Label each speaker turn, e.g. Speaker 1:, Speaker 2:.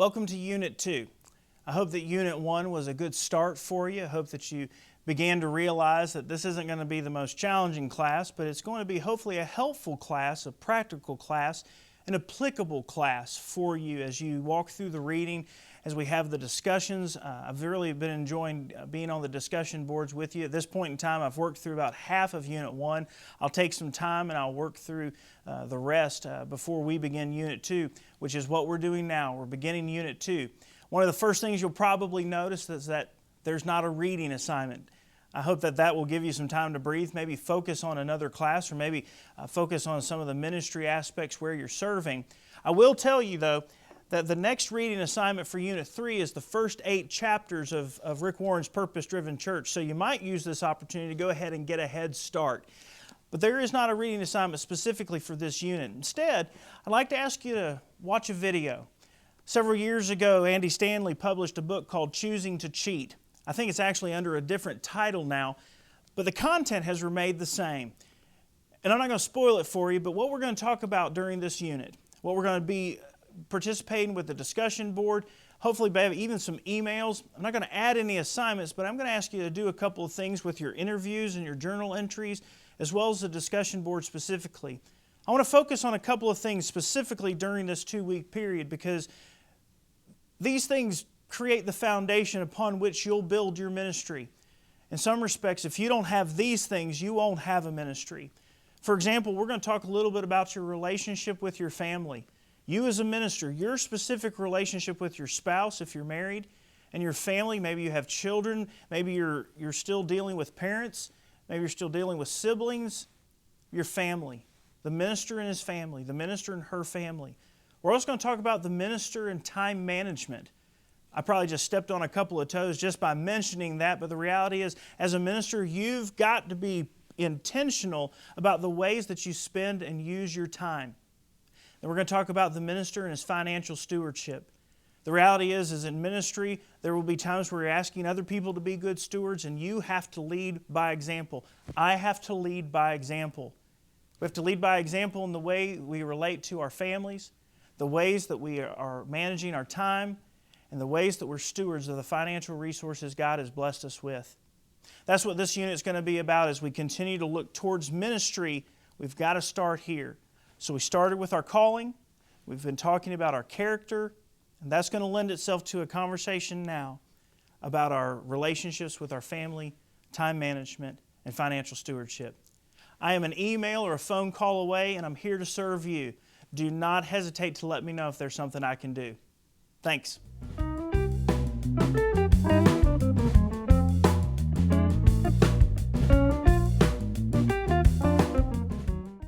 Speaker 1: Welcome to Unit 2. I hope that Unit 1 was a good start for you. I hope that you began to realize that this isn't going to be the most challenging class, but it's going to be hopefully a helpful class, a practical class, an applicable class for you as you walk through the reading, as we have the discussions. I've really been enjoying being on the discussion boards with you. At this point in time, I've worked through about half of Unit 1. I'll take some time and I'll work through the rest before we begin Unit 2, which is what we're doing now. We're beginning Unit 2. One of the first things you'll probably notice is that there's not a reading assignment. I hope that that will give you some time to breathe, maybe focus on another class, or maybe focus on some of the ministry aspects where you're serving. I will tell you, though, that the next reading assignment for Unit 3 is the first 8 chapters of Rick Warren's Purpose-Driven Church, so you might use this opportunity to go ahead and get a head start. But there is not a reading assignment specifically for this unit. Instead, I'd like to ask you to watch a video. Several years ago, Andy Stanley published a book called Choosing to Cheat. I think it's actually under a different title now, but the content has remained the same. And I'm not going to spoil it for you, but what we're going to talk about during this unit, what we're going to be participating with the discussion board, hopefully even some emails. I'm not going to add any assignments, but I'm going to ask you to do a couple of things with your interviews and your journal entries, as well as the discussion board specifically. I want to focus on a couple of things specifically during this 2-week period, because these things create the foundation upon which you'll build your ministry. In some respects, if you don't have these things, you won't have a ministry. For example, we're going to talk a little bit about your relationship with your family. You as a minister, your specific relationship with your spouse, if you're married, and your family, maybe you have children, maybe you're still dealing with parents, maybe you're still dealing with siblings, your family, the minister and his family, the minister and her family. We're also going to talk about the minister and time management. I probably just stepped on a couple of toes just by mentioning that, but the reality is, as a minister, you've got to be intentional about the ways that you spend and use your time. And we're going to talk about the minister and his financial stewardship. The reality is in ministry, there will be times where you're asking other people to be good stewards, and you have to lead by example. I have to lead by example. We have to lead by example in the way we relate to our families, the ways that we are managing our time, and the ways that we're stewards of the financial resources God has blessed us with. That's what this unit is going to be about. As we continue to look towards ministry, we've got to start here. So we started with our calling. We've been talking about our character, and that's going to lend itself to a conversation now about our relationships with our family, time management, and financial stewardship. I am an email or a phone call away, and I'm here to serve you. Do not hesitate to let me know if there's something I can do. Thanks.